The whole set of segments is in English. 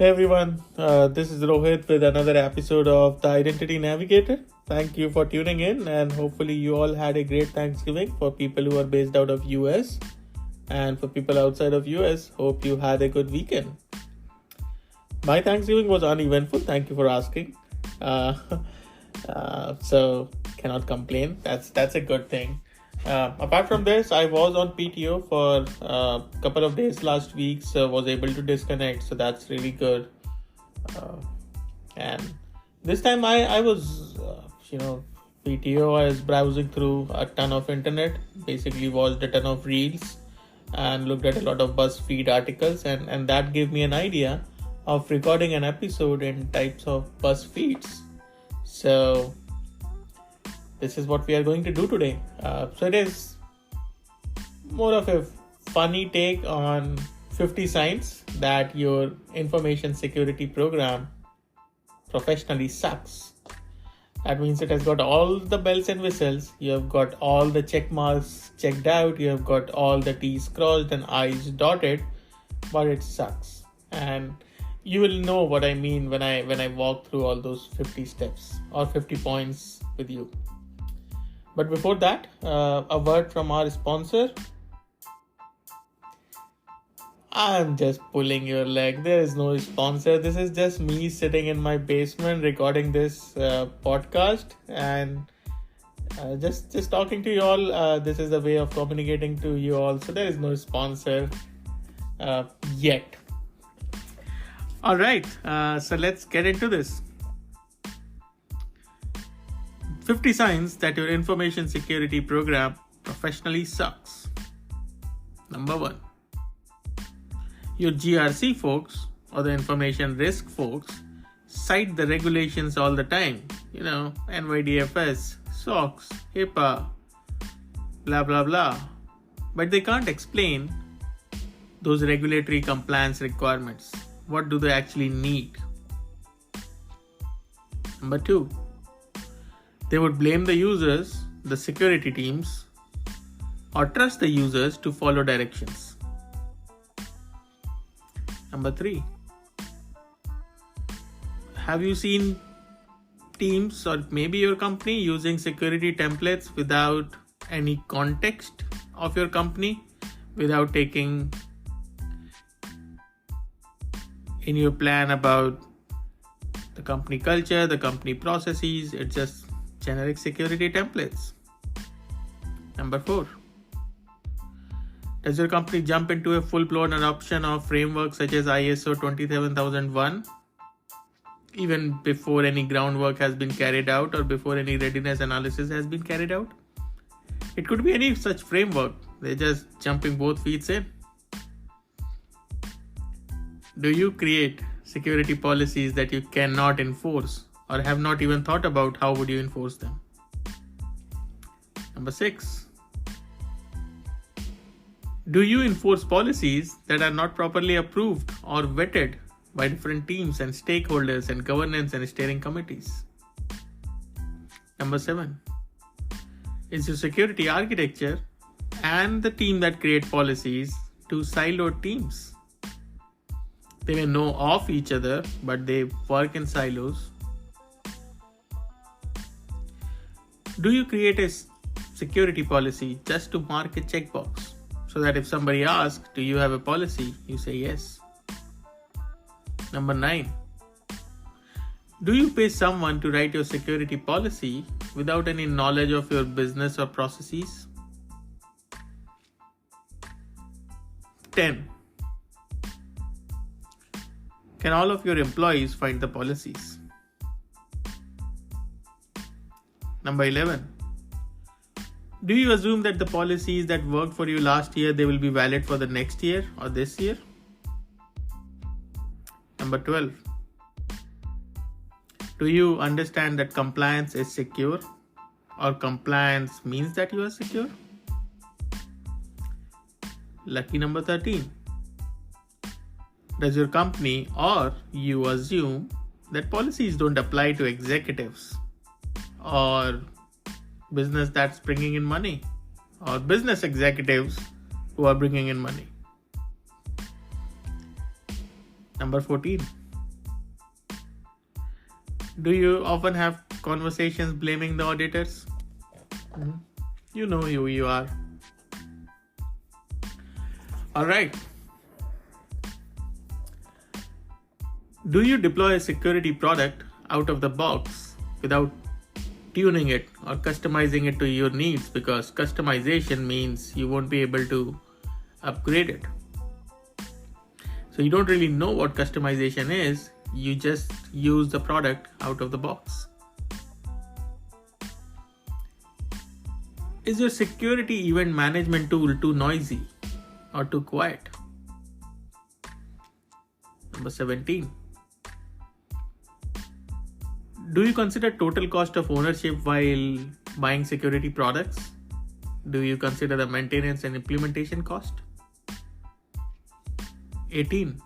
Hey everyone, this is Rohit with another episode of the Identity Navigator. Thank you for tuning in, and hopefully you all had a great Thanksgiving for people who are based out of US, and for people outside of US, hope you had a good weekend. My Thanksgiving was uneventful. Thank you for asking. Uh, so cannot complain. That's a good thing. Apart from this, I was on PTO for a couple of days last week, so was able to disconnect. So that's really good. And this time I was, PTO. I was browsing through a ton of internet. Basically, watched a ton of reels and looked at a lot of buzzfeed articles, and that gave me an idea of recording an episode in types of buzzfeeds. So this is what we are going to do today. So it is more of a funny take on 50 signs that your information security program professionally sucks. That means it has got all the bells and whistles. You have got all the check marks checked out. You have got all the T's crossed and I's dotted, but it sucks. And you will know what I mean when I walk through all those 50 steps or 50 points with you. But before that, a word from our sponsor. I'm just pulling your leg. There is no sponsor. This is just me sitting in my basement recording this podcast and just talking to you all. This is a way of communicating to you all. So there is no sponsor yet. All right. So let's get into this. 50 signs that your information security program professionally sucks. Number 1. Your GRC folks or the information risk folks cite the regulations all the time. NYDFS, SOX, HIPAA, blah, blah, blah. But they can't explain those regulatory compliance requirements. What do they actually need? Number 2. They would blame the users, the security teams, or trust the users to follow directions. Number 3. Have you seen teams or maybe your company using security templates without any context of your company, without taking in your plan about the company culture, the company processes? It's just generic security templates. Number 4. Does your company jump into a full-blown adoption of frameworks such as ISO 27001 even before any groundwork has been carried out or before any readiness analysis has been carried out? It could be any such framework. They're just jumping both feet in. Do you create security policies that you cannot enforce or have not even thought about how would you enforce them? Number 6. Do you enforce policies that are not properly approved or vetted by different teams and stakeholders and governance and steering committees? Number 7. Is your security architecture and the team that create policies two siloed teams? They may know of each other, but they work in silos. Do you create a security policy just to mark a checkbox so that if somebody asks, do you have a policy? You say yes. Number 9. Do you pay someone to write your security policy without any knowledge of your business or processes? 10. Can all of your employees find the policies? Number 11. Do you assume that the policies that worked for you last year, they will be valid for the next year or this year? Number 12. Do you understand that compliance is secure or compliance means that you are secure? Lucky number 13. Does your company or you assume that policies don't apply to executives or business that's bringing in money or business executives who are bringing in money? Number 14. Do you often have conversations blaming the auditors? Mhm. You know who you are. All right. Do you deploy a security product out of the box without tuning it or customizing it to your needs? Because customization means you won't be able to upgrade it. So you don't really know what customization is. You just use the product out of the box. Is your security event management tool too noisy or too quiet? Number 17. Do you consider total cost of ownership while buying security products? Do you consider the maintenance and implementation cost? 18.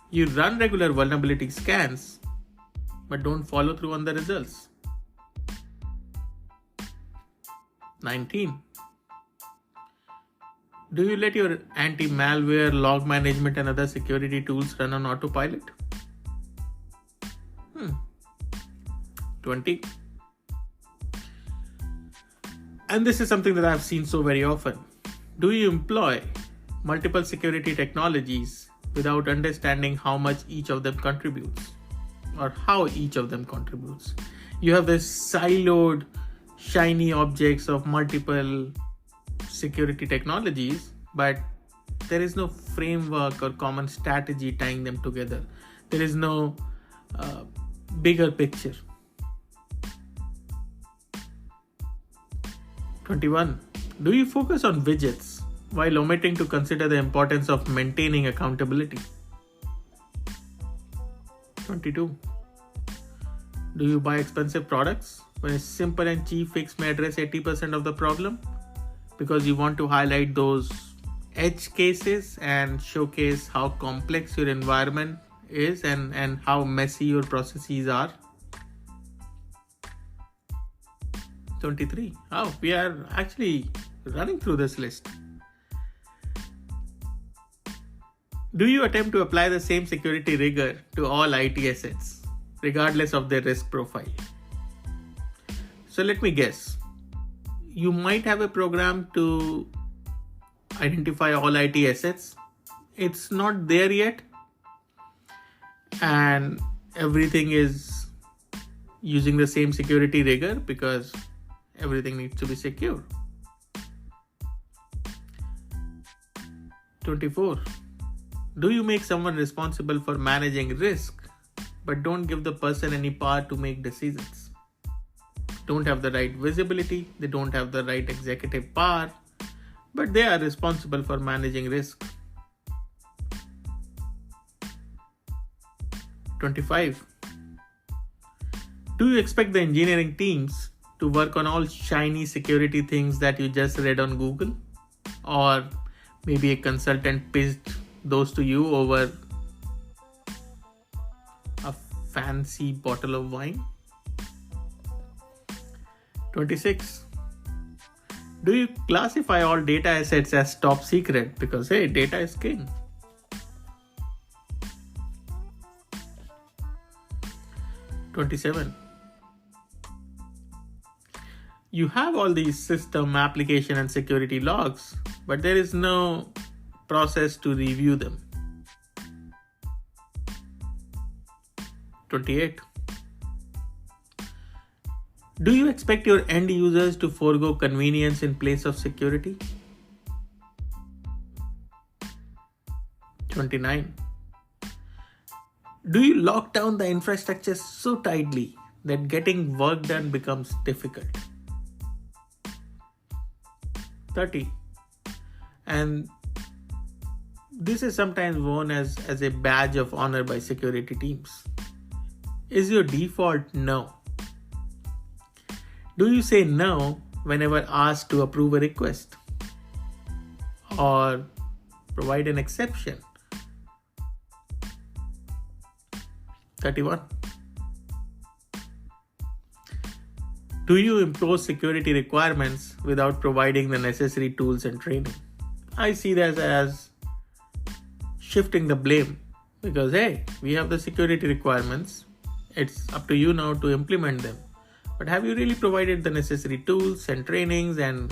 You run regular vulnerability scans but don't follow through on the results. 19. Do you let your anti-malware, log management and other security tools run on autopilot? 20. And this is something that I've seen so very often. Do you employ multiple security technologies without understanding how much each of them contributes or how each of them contributes? You have this siloed, shiny objects of multiple security technologies, but there is no framework or common strategy tying them together. There is no bigger picture. 21. Do you focus on widgets while omitting to consider the importance of maintaining accountability? 22. Do you buy expensive products when a simple and cheap fix may address 80% of the problem because you want to highlight those edge cases and showcase how complex your environment is and how messy your processes are? 23. Oh, we are actually running through this list. Do you attempt to apply the same security rigor to all IT assets, regardless of their risk profile? So let me guess. You might have a program to identify all IT assets. It's not there yet. And everything is using the same security rigor because everything needs to be secure. 24. Do you make someone responsible for managing risk, but don't give the person any power to make decisions? Don't have the right visibility, they don't have the right executive power, but they are responsible for managing risk. 25. Do you expect the engineering teams to work on all shiny security things that you just read on Google? Or maybe a consultant pitched those to you over a fancy bottle of wine? 26. Do you classify all data assets as top secret because, hey, data is king? 27. You have all these system, application, and security logs, but there is no process to review them. 28. Do you expect your end users to forego convenience in place of security? 29. Do you lock down the infrastructure so tightly that getting work done becomes difficult? 30. And this is sometimes worn as a badge of honor by security teams. Is your default no? Do you say no whenever asked to approve a request? Or provide an exception? 31. Do you impose security requirements without providing the necessary tools and training? I see that as shifting the blame because, hey, we have the security requirements. It's up to you now to implement them. But have you really provided the necessary tools and trainings and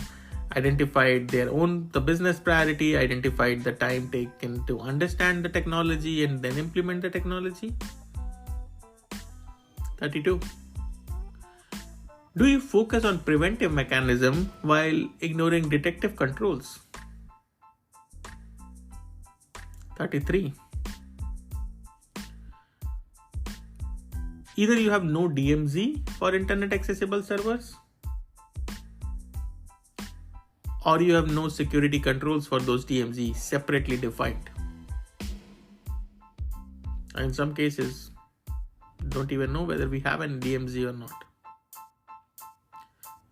identified the business priority, identified the time taken to understand the technology and then implement the technology? 32. Do you focus on preventive mechanism while ignoring detective controls? 33. Either you have no DMZ for internet accessible servers, or you have no security controls for those DMZ separately defined. In some cases, don't even know whether we have an DMZ or not.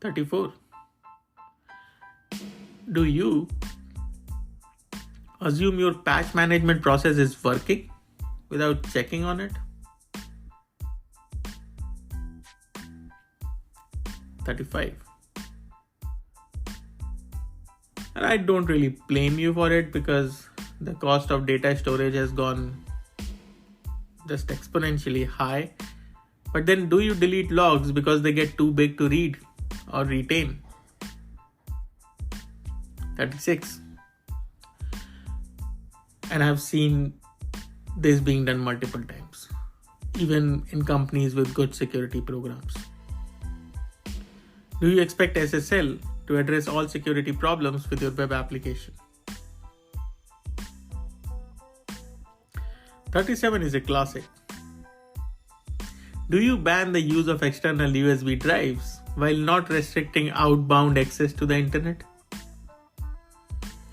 34. Do you assume your patch management process is working without checking on it? 35. And I don't really blame you for it because the cost of data storage has gone just exponentially high. But then do you delete logs because they get too big to read or retain? 36. And I've seen this being done multiple times, even in companies with good security programs. Do you expect SSL to address all security problems with your web application? 37 is a classic. Do you ban the use of external USB drives while not restricting outbound access to the internet?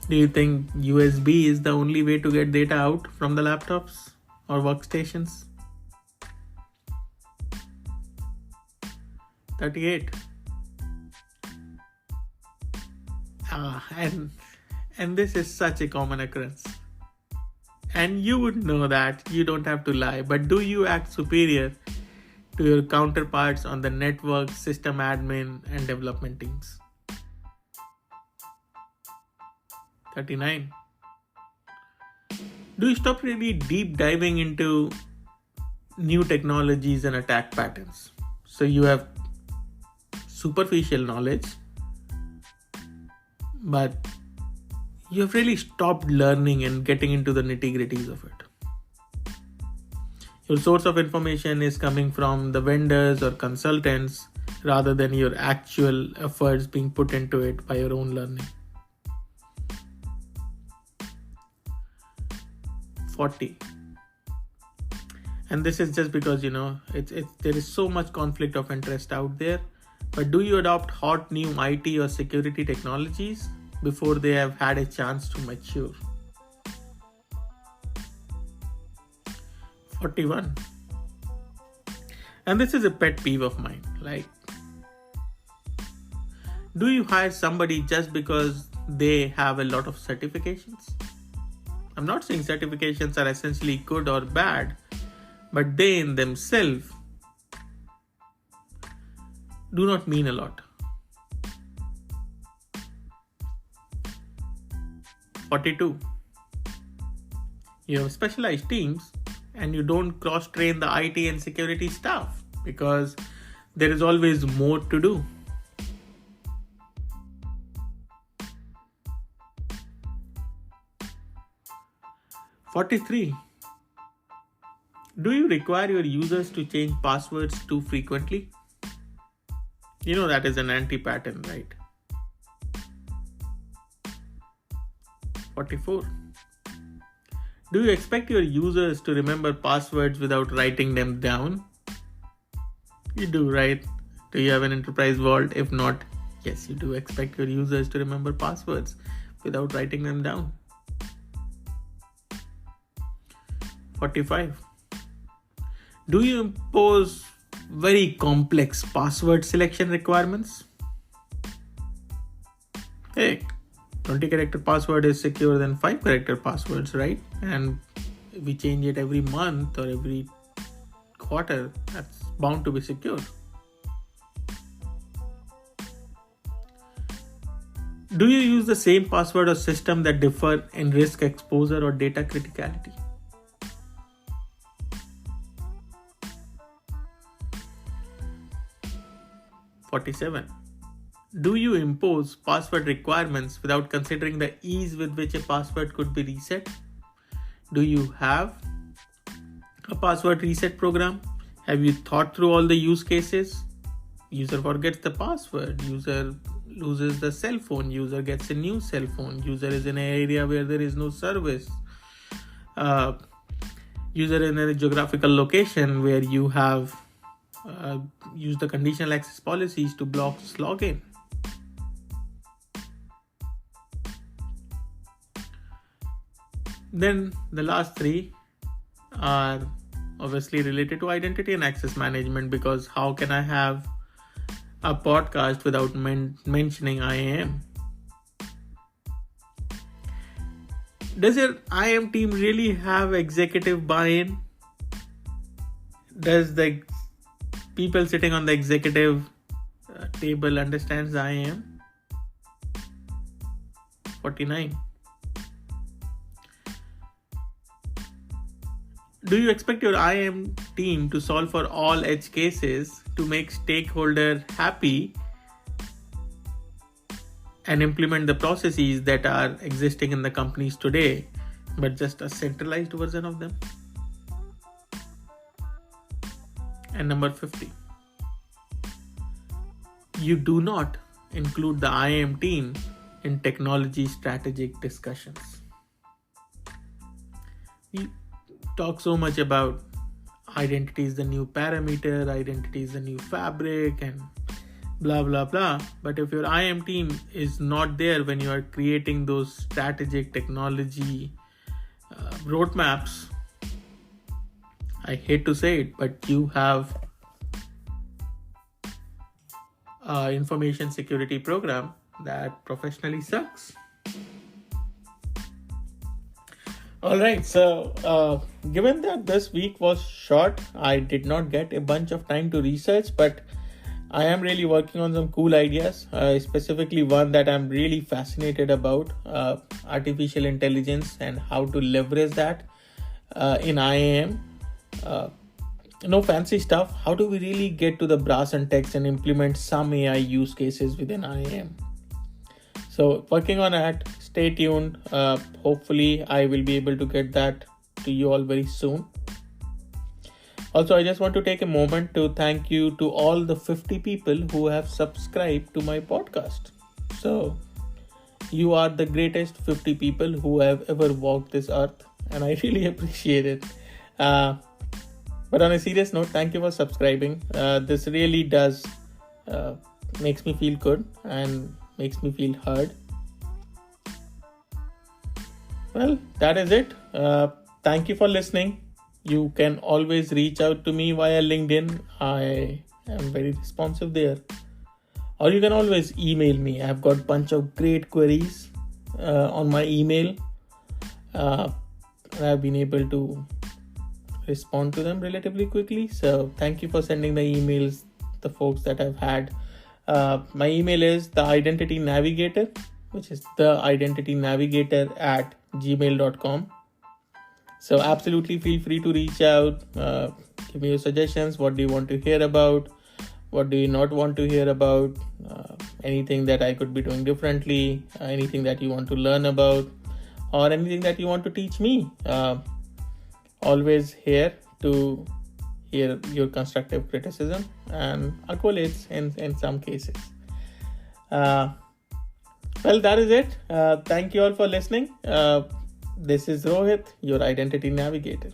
Do you think USB is the only way to get data out from the laptops or workstations? 38. And this is such a common occurrence. And you would know that, you don't have to lie, but do you act superior to your counterparts on the network, system admin, and development teams? 39. Do you stop really deep diving into new technologies and attack patterns? So you have superficial knowledge, but you have really stopped learning and getting into the nitty-gritties of it. Your source of information is coming from the vendors or consultants rather than your actual efforts being put into it by your own learning. 40. And this is just because, there is so much conflict of interest out there. But do you adopt hot new IT or security technologies before they have had a chance to mature? 41. And this is a pet peeve of mine. Do you hire somebody just because they have a lot of certifications? I'm not saying certifications are essentially good or bad, but they in themselves do not mean a lot. 42. You have specialized teams and you don't cross-train the IT and security staff because there is always more to do. 43. Do you require your users to change passwords too frequently? That is an anti-pattern, right? 44. Do you expect your users to remember passwords without writing them down? You do, right? Do you have an enterprise vault? If not, yes, you do expect your users to remember passwords without writing them down. 45. Do you impose very complex password selection requirements? Hey, 20-character password is secure than 5-character passwords, right? And if we change it every month or every quarter, that's bound to be secure. Do you use the same password or system that differ in risk exposure or data criticality? 47. Do you impose password requirements without considering the ease with which a password could be reset? Do you have a password reset program? Have you thought through all the use cases? User forgets the password, user loses the cell phone, user gets a new cell phone, user is in an area where there is no service, user in a geographical location where you have used the conditional access policies to block login. Then the last three are obviously related to identity and access management, because how can I have a podcast without mentioning IAM? Does your IAM team really have executive buy-in? Does the people sitting on the executive table understands the IAM? 49. Do you expect your IAM team to solve for all edge cases to make stakeholder happy and implement the processes that are existing in the companies today, but just a centralized version of them? And number 50. You do not include the IAM team in technology strategic discussions. We talk so much about identity is the new parameter, identity is the new fabric, and blah blah blah. But if your IAM team is not there when you are creating those strategic technology roadmaps, I hate to say it, but you have an information security program that professionally sucks. Alright, so given that this week was short, I did not get a bunch of time to research, but I am really working on some cool ideas, specifically one that I'm really fascinated about, artificial intelligence and how to leverage that in IAM. No fancy stuff. How do we really get to the brass and tacks and implement some AI use cases within IAM? So working on that. Stay tuned. Hopefully I will be able to get that to you all very soon. Also, I just want to take a moment to thank you to all the 50 people who have subscribed to my podcast. So you are the greatest 50 people who have ever walked this earth, and I really appreciate it. But on a serious note, thank you for subscribing. This really does makes me feel good and makes me feel heard. Well, that is it. Thank you for listening. You can always reach out to me via LinkedIn. I am very responsive there. Or you can always email me. I've got a bunch of great queries on my email. I've been able to respond to them relatively quickly. So thank you for sending the emails, the folks that I've had. My email is theidentitynavigator, which is theidentitynavigator@gmail.com. So absolutely feel free to reach out. Give me your suggestions. What do you want to hear about? What do you not want to hear about? Anything that I could be doing differently, anything that you want to learn about, or anything that you want to teach me. Always here to hear your constructive criticism and accolades in some cases. Well, that is it. Thank you all for listening. This is Rohit, your identity navigator.